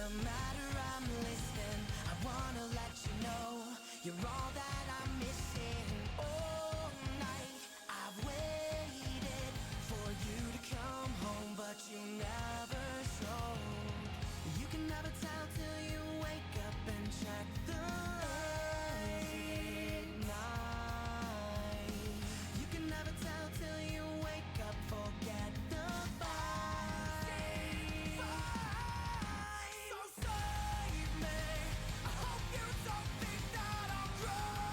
doesn't matter, I'm listening. I wanna let you know you're all that I'm missing. All night I've waited for you to come home, but you never showed. You can never tell till you wake up and check the late night. You can never tell till you wake up, forget the fight. So save me. I hope you don't think that I'm crazy.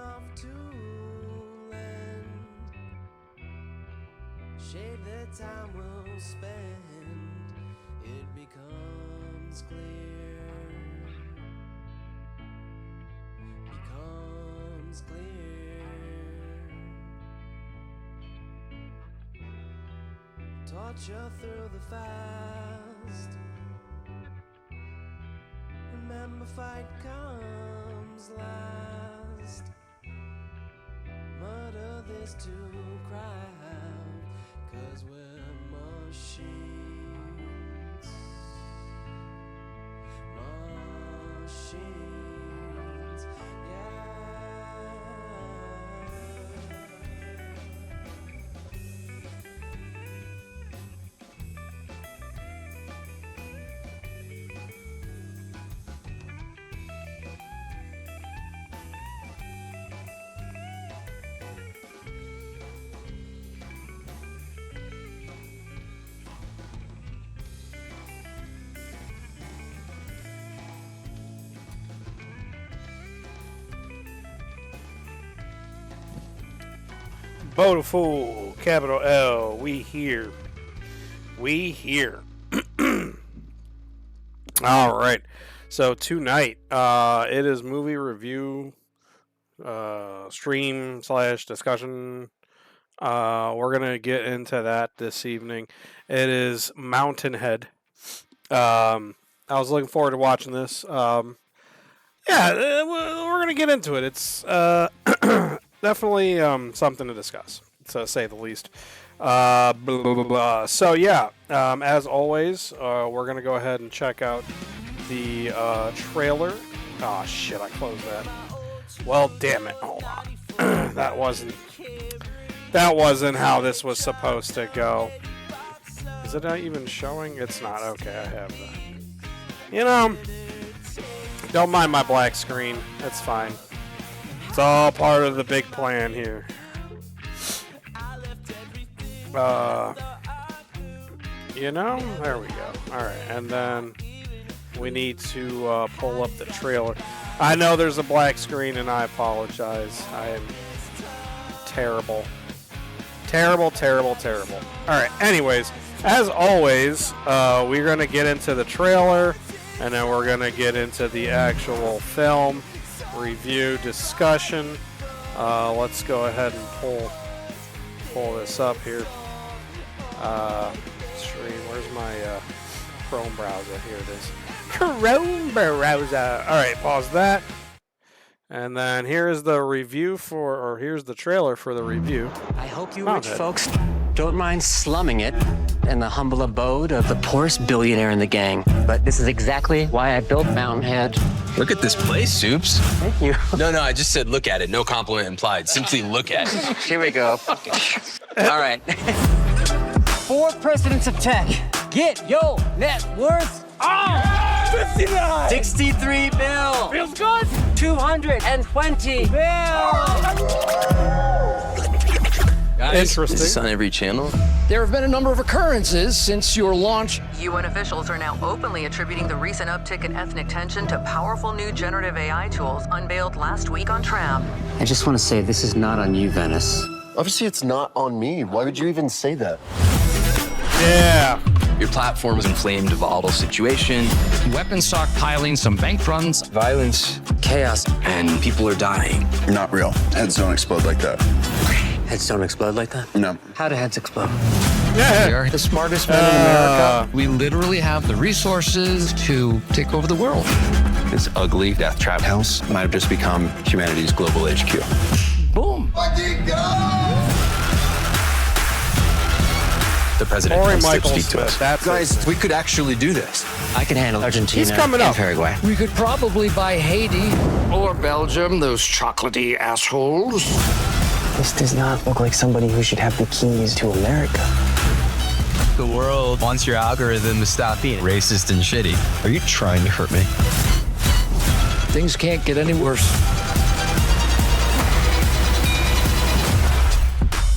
off to land. Shade the time we'll spend, it becomes clear. Becomes clear. Torture through the fast. Remember, fight comes last. Murder this to cry out, 'cause we're machines. Machines, yeah. FooL, capital L, we here. We here. All right. So tonight, it is movie review, stream / discussion. We're gonna get into that this evening. It is Mountainhead. I was looking forward to watching this. Yeah, we're gonna get into it. It's definitely something to discuss, to say the least. Blah, blah, blah, blah. So yeah, as always, we're gonna go ahead and check out the trailer. Oh shit! I closed that. Well, damn it! Hold on. that wasn't how this was supposed to go. Is it not even showing? It's not. Okay, I have that. You know, don't mind my black screen. It's fine. It's all part of the big plan here. You know, there we go. All right, and then we need to pull up the trailer. I know there's a black screen, and I apologize. I am terrible. Terrible, terrible, terrible. All right, anyways, as always, we're going to get into the trailer, and then we're going to get into the actual film review discussion. Let's go ahead and pull this up here. Stream. Where's my Chrome browser? Here it is. Chrome browser. All right, pause that. And then here is the review here's the trailer for the review. I hope you rich folks don't mind slumming it in the humble abode of the poorest billionaire in the gang. But this is exactly why I built Mountainhead. Look at this place, Soups. Thank you. No, I just said look at it. No compliment implied. Simply look at it. Here we go. All right. 4 presidents of tech. Get your net worth. 59. 63 bill. Feels good. 220 bill. Guys, Interesting. Is this on every channel? There have been a number of occurrences since your launch. UN officials are now openly attributing the recent uptick in ethnic tension to powerful new generative AI tools unveiled last week on Tram. I just want to say this is not on you, Venice. Obviously, it's not on me. Why would you even say that? Yeah. Your platform was inflamed, a volatile situation, Weapon stockpiling, some bank runs. violence, Chaos. and people are dying. You're not real. Heads don't explode like that. Heads don't explode like that? No. How do heads explode? We Yeah. are the smartest men in America. We literally have the resources to take over the world. This ugly death trap house might have just become humanity's global HQ. Boom. The president Corey wants to Michael speak to Smith. us. That's Guys, we could actually do this. I can handle Argentina He's coming and up. Paraguay. We could probably buy Haiti or Belgium, those chocolatey assholes. This does not look like somebody who should have the keys to America. The world wants your algorithm to stop being racist and shitty. Are you trying to hurt me? Things can't get any worse.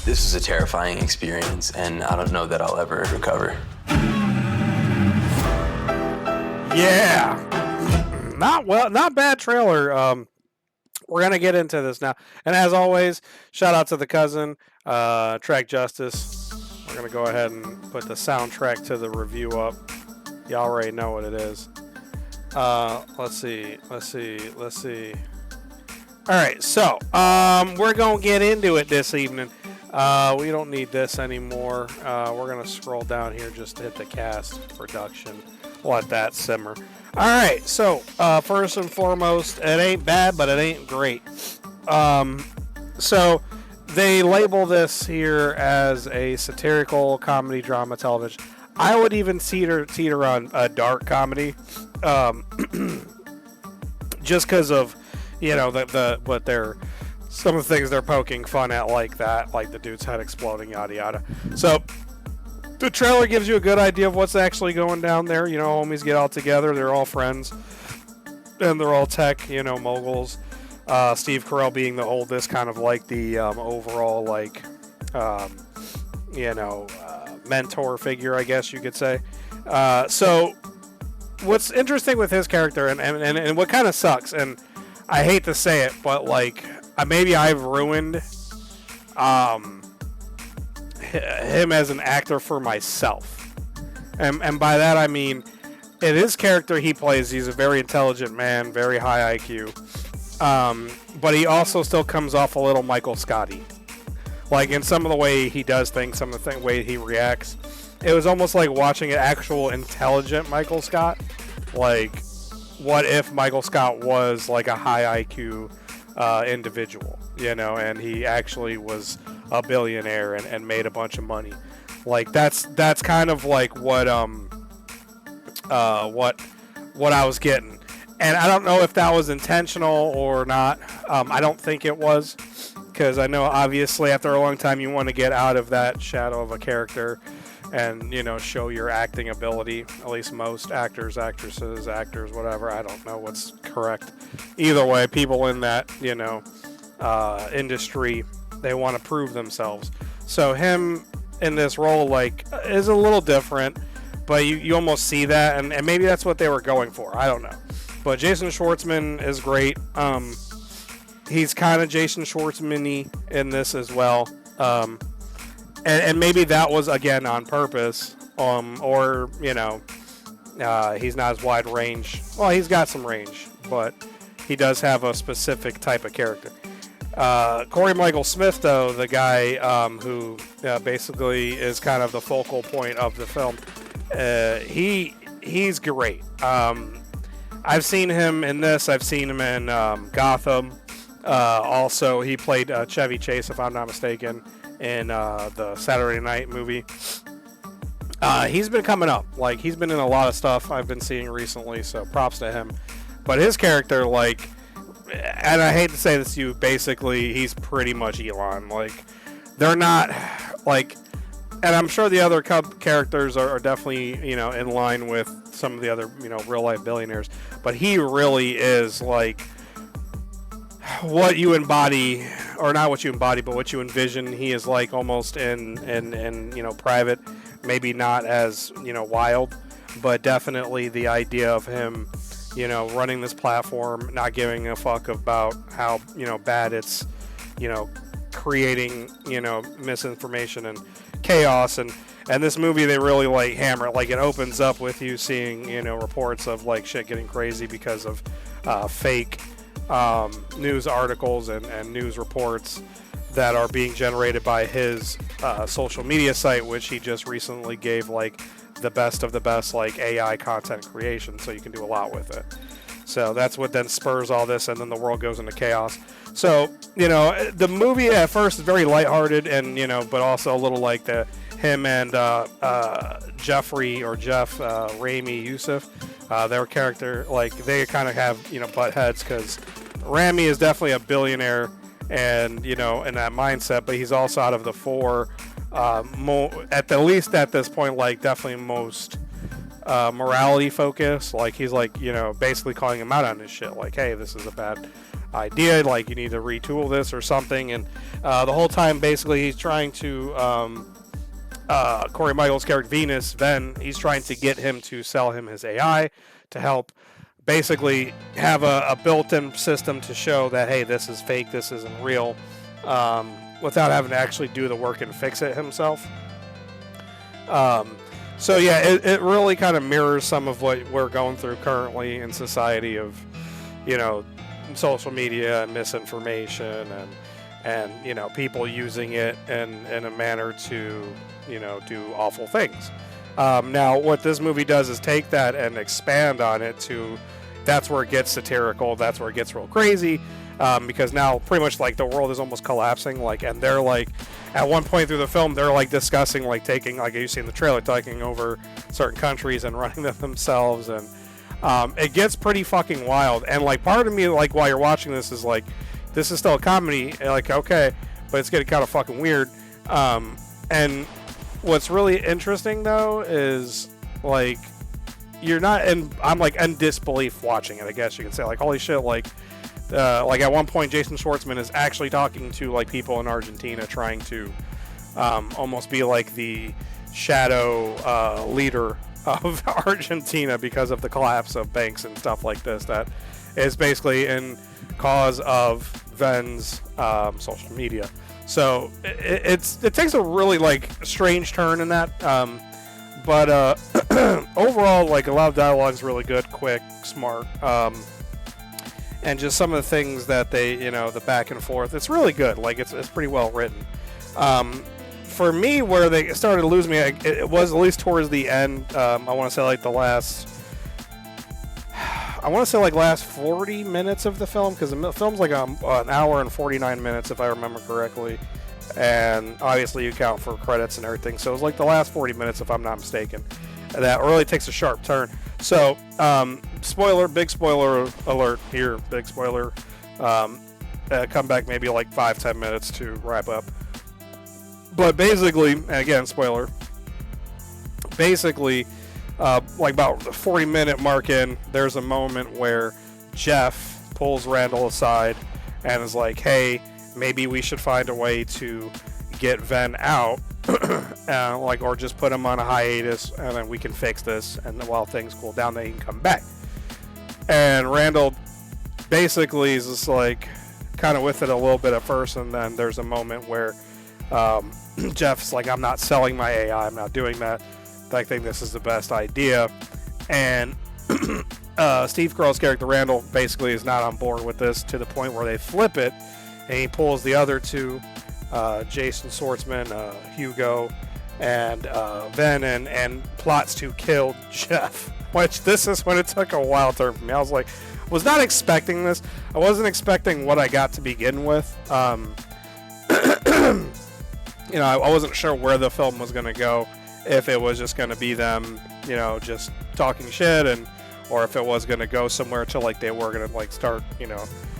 This is a terrifying experience, and I don't know that I'll ever recover. Yeah. Not bad trailer. we're gonna get into this now, and as always, shout out to the cousin, Track Justice. We're gonna go ahead and put the soundtrack to the review up. Y'all already know what it is. Let's see. All right, so we're gonna get into it this evening. We don't need this anymore. We're gonna scroll down here just to hit the cast production. Let that simmer. All right, so first and foremost, it ain't bad, but it ain't great. So they label this here as a satirical comedy drama television. I would even teeter on a dark comedy, just because of, you know, what they're, some of the things they're poking fun at, like that, like the dude's head exploding, yada yada. So the trailer gives you a good idea of what's actually going down there. You know, homies get all together, they're all friends, and they're all tech, you know, moguls. Steve Carell being the oldest, kind of like the overall, like, you know, mentor figure, I guess you could say. So what's interesting with his character, and what kind of sucks, and I hate to say it, but like maybe I've ruined him as an actor for myself, and by that I mean, in his character he plays, he's a very intelligent man, very high IQ, but he also still comes off a little Michael Scotty, like in some of the way he does things, some of the way he reacts. It was almost like watching an actual intelligent Michael Scott. Like, what if Michael Scott was like a high IQ individual, you know, and he actually was a billionaire and made a bunch of money. Like that's kind of like what I was getting. And I don't know if that was intentional or not. I don't think it was, because I know obviously after a long time you want to get out of that shadow of a character and, you know, show your acting ability. At least most actors, actresses, actors, whatever. I don't know what's correct. Either way, people in that, you know, industry, they want to prove themselves. So him in this role, like, is a little different, but you almost see that, and maybe that's what they were going for. I don't know. But Jason Schwartzman is great. He's kind of Jason Schwartzman-y in this as well. And maybe that was, again, on purpose, or, you know, he's not as wide range. Well, he's got some range, but he does have a specific type of character. Corey Michael Smith, though, the guy who basically is kind of the focal point of the film, he's great. I've seen him in this. I've seen him in Gotham. Also, he played Chevy Chase, if I'm not mistaken, in the Saturday Night movie. He's been coming up. Like, he's been in a lot of stuff I've been seeing recently, so props to him. But his character, like, and I hate to say this to you, basically, he's pretty much Elon. Like, they're not, like, and I'm sure the other characters are definitely, you know, in line with some of the other, you know, real-life billionaires. But he really is, like, what you embody, or not what you embody, but what you envision. He is like almost in you know, private, maybe not as, you know, wild, but definitely the idea of him, you know, running this platform, not giving a fuck about how, you know, bad it's, you know, creating, you know, misinformation and chaos. And this movie, they really like hammer it. Like, it opens up with you seeing, you know, reports of like shit getting crazy because of fake news articles and news reports that are being generated by his social media site, which he just recently gave like the best of the best, like, AI content creation, so you can do a lot with it. So that's what then spurs all this, and then the world goes into chaos. So, you know, the movie at first is very lighthearted, and, you know, but also a little like him and Jeff Rami Youssef, their character, like, they kind of have, you know, butt heads, because Rami is definitely a billionaire and, you know, in that mindset, but he's also out of the four, at the least at this point, like, definitely most morality focused. Like, he's like, you know, basically calling him out on his shit, like, hey, this is a bad idea, like, you need to retool this or something. And the whole time, basically, he's trying to Corey Michael's character Venus, he's trying to get him to sell him his AI to help basically have a built-in system to show that, hey, this is fake, this isn't real, without having to actually do the work and fix it himself. So yeah, it really kind of mirrors some of what we're going through currently in society of, social media and misinformation and people using it in a manner to, do awful things. Now, what this movie does is take that and expand on it to, that's where it gets satirical, that's where it gets real crazy, because now pretty much like the world is almost collapsing, and they're like, at one point through the film, they're like discussing taking, like you see in the trailer, taking over certain countries and running them themselves, and it gets pretty fucking wild. And part of me, while you're watching this, is this is still a comedy, okay, but it's getting kind of fucking weird. And what's really interesting though is you're not I'm in disbelief watching it, I guess you can say, holy shit, at one point Jason Schwartzman is actually talking to people in Argentina, trying to almost be the shadow leader of Argentina because of the collapse of banks and stuff like this, that is basically in cause of Ven's social media. So it takes a really strange turn in that, but overall, a lot of dialogue is really good, quick, smart, and just some of the things that they, the back and forth, it's really good. It's pretty well written. For me, where they started to lose me, it was at least towards the end. I want to say the last 40 minutes of the film, because the film's an hour and 49 minutes if I remember correctly, and obviously you count for credits and everything, so it was the last 40 minutes if I'm not mistaken. That really takes a sharp turn. So big spoiler alert here, big spoiler. Come back maybe 5-10 minutes to wrap up. But basically, and again, spoiler, basically, about the 40-minute mark in, there's a moment where Jeff pulls Randall aside and is like, hey, maybe we should find a way to get Ven out, or just put him on a hiatus, and then we can fix this, and then while things cool down, they can come back. And Randall basically is just kind of with it a little bit at first, and then there's a moment where Jeff's like, I'm not selling my AI, I'm not doing that. I think this is the best idea. And Steve Carell's character Randall basically is not on board with this, to the point where they flip it, and he pulls the other two, Jason Schwartzman, Hugo, and Ven, and plots to kill Jeff. Which, this is when it took a wild turn for me. I was not expecting this. I wasn't expecting what I got to begin with. I wasn't sure where the film was going to go. If it was just going to be them, just talking shit, or if it was going to go somewhere to they were going to start,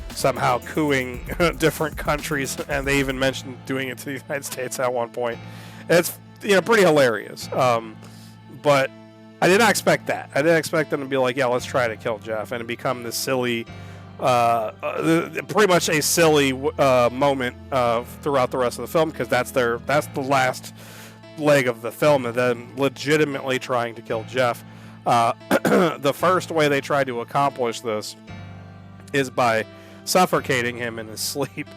somehow cooing different countries, and they even mentioned doing it to the United States at one point. It's pretty hilarious. But I did not expect that. I didn't expect them to be like, yeah, let's try to kill Jeff, and become this silly, pretty much a silly moment throughout the rest of the film, because that's the last leg of the film, and then legitimately trying to kill Jeff. The first way they tried to accomplish this is by suffocating him in his sleep,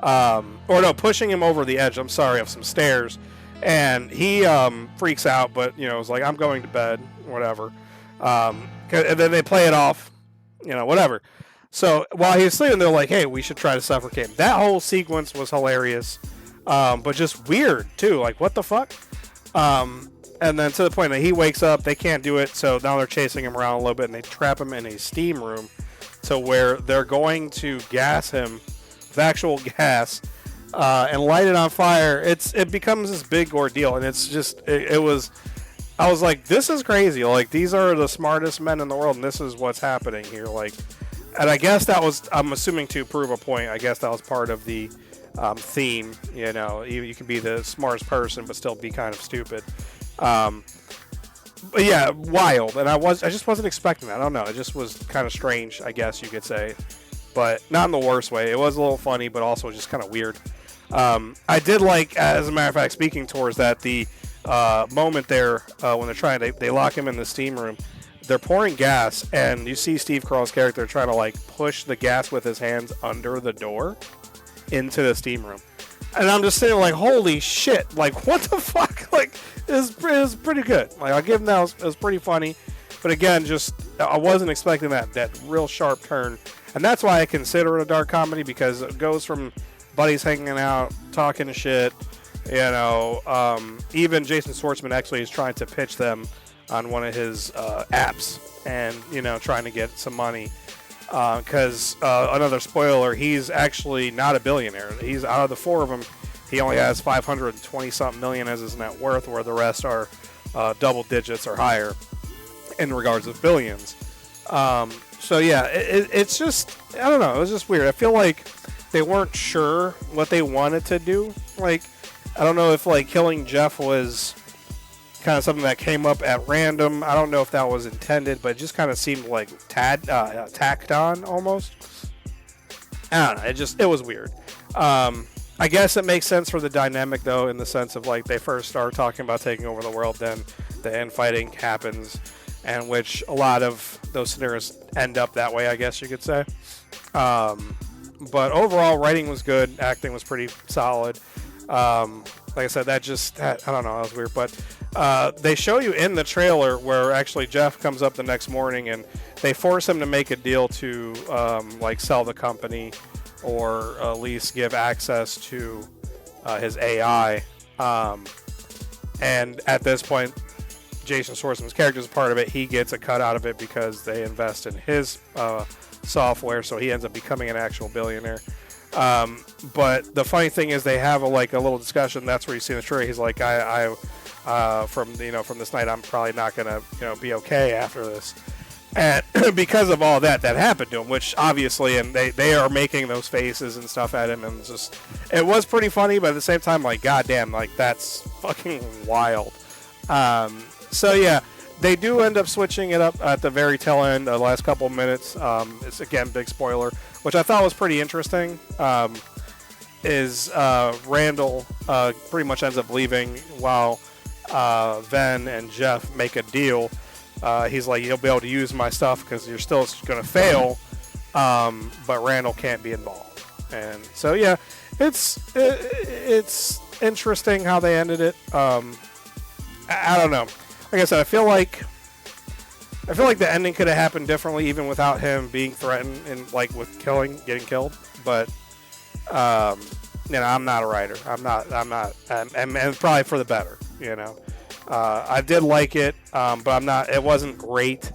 pushing him over the edge, of some stairs, and he freaks out, but is like, I'm going to bed, whatever, and then they play it off, whatever. So while he's sleeping, they're like, hey, we should try to suffocate him. That whole sequence was hilarious, but just weird too, what the fuck. And then to the point that he wakes up, they can't do it, so now they're chasing him around a little bit, and they trap him in a steam room, to where they're going to gas him with actual gas, and light it on fire. It becomes this big ordeal, and it's just, I was like, this is crazy. These are the smartest men in the world, and this is what's happening here. And I guess that was, I'm assuming, to prove a point. I guess that was part of the theme. You can be the smartest person, but still be kind of stupid. But yeah, wild. And I just wasn't expecting that. I don't know. It just was kind of strange, I guess you could say. But not in the worst way. It was a little funny, but also just kind of weird. I did like, as a matter of fact, speaking towards that, the moment there, when they're trying, they lock him in the steam room. they're pouring gas, and you see Steve Carell's character trying to like push the gas with his hands under the door into the steam room. And I'm just saying, like, holy shit, like, what the fuck? Like, it was pretty good. Like, I'll give them that. It was pretty funny. But again, just, I wasn't expecting that real sharp turn. And that's why I consider it a dark comedy, because it goes from buddies hanging out, talking shit, you know, even Jason Schwartzman actually is trying to pitch them on one of his apps and, you know, trying to get some money. Because another spoiler, he's actually not a billionaire. He's out of the four of them, he only has 520-something million as his net worth, where the rest are double digits or higher in regards to billions. So yeah, it's just, I don't know, it was just weird. I feel like they weren't sure what they wanted to do. Like, I don't know if like killing Jeff was kind of something that came up at random. I don't know if that was intended, but it just kind of seemed like tacked on almost. I don't know. It was weird. I guess it makes sense for the dynamic though, in the sense of like they first start talking about taking over the world, then the infighting happens, and which a lot of those scenarios end up that way, I guess you could say. But overall, writing was good. Acting was pretty solid. Like I said, I don't know, that was weird. But they show you in the trailer where actually Jeff comes up the next morning and they force him to make a deal to like sell the company or at least give access to his AI. And at this point, Jason Schwartzman's character is part of it. He gets a cut out of it because they invest in his software, so he ends up becoming an actual billionaire. But the funny thing is, they have a little discussion. That's where you see in the trailer. He's like, from this night, I'm probably not gonna be okay after this, and because of all that happened to him, which obviously, and they are making those faces and stuff at him, and it was pretty funny, but at the same time, like, goddamn, like that's fucking wild. So yeah, they do end up switching it up at the very tail end, the last couple of minutes. It's again big spoiler, which I thought was pretty interesting. Is Randall pretty much ends up leaving while Ven and Jeff make a deal. He's like, you'll be able to use my stuff because you're still going to fail, but Randall can't be involved. And so yeah, it's interesting how they ended it. I don't know. Like I said, I feel like the ending could have happened differently, even without him being threatened and like with getting killed. But I'm not a writer. I'm not, and probably for the better. I did like it, but I'm not. It wasn't great.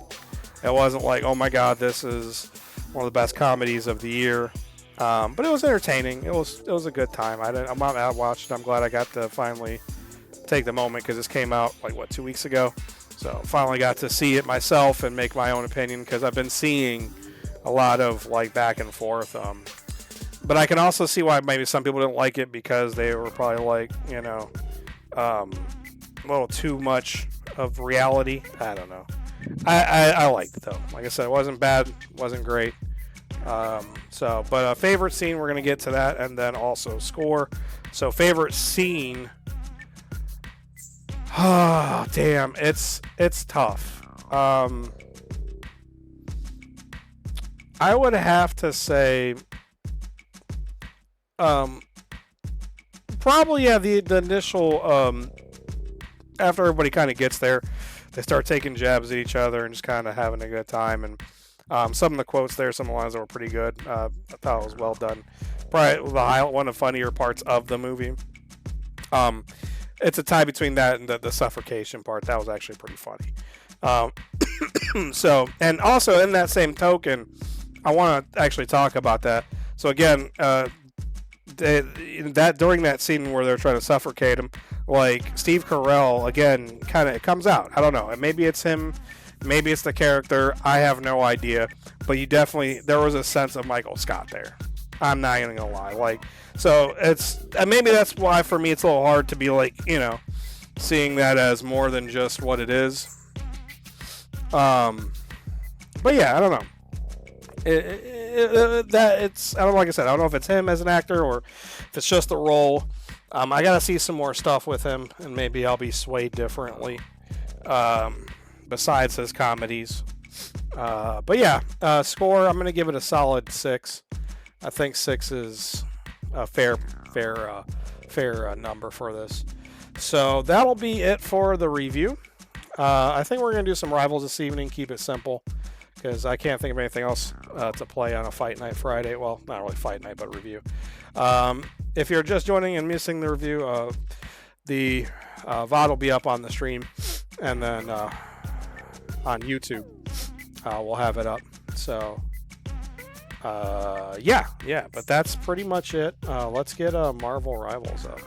It wasn't like, oh my god, this is one of the best comedies of the year. But it was entertaining. It was a good time. I watched it. I'm glad I got to finally take the moment because this came out 2 weeks ago, so finally got to see it myself and make my own opinion, because I've been seeing a lot of back and forth, but I can also see why maybe some people didn't like it, because they were probably a little too much of reality. I don't know. I liked it though. Like I said, it wasn't bad, wasn't great. But favorite scene, we're gonna get to that, and then also score. So favorite scene. Oh, damn, it's tough. I would have to say, probably the initial, after everybody kind of gets there, they start taking jabs at each other and just kind of having a good time. And some of the quotes there, some of the lines that were pretty good. I thought it was well done. Probably one of the funnier parts of the movie. It's a tie between that and the suffocation part. That was actually pretty funny. So, and also in that same token, I want to actually talk about that. So again, that during that scene where they're trying to suffocate him, Steve Carell again, it comes out. I don't know. And maybe it's him, maybe it's the character. I have no idea. But there was a sense of Michael Scott there. I'm not even gonna lie. So it's maybe that's why for me it's a little hard to be seeing that as more than just what it is. But yeah, I don't know. Like I said, I don't know if it's him as an actor or if it's just the role. I gotta see some more stuff with him, and maybe I'll be swayed differently. besides his comedies. But yeah, score, I'm going to give it a solid 6. I think 6 is a fair number for this. So that'll be it for the review. I think we're going to do some Rivals this evening, keep it simple, because I can't think of anything else to play on a Fight Night Friday. Well, not really Fight Night, but review. If you're just joining and missing the review, the VOD will be up on the stream, and then on YouTube we'll have it up. So yeah, but that's pretty much it. Let's get Marvel Rivals up.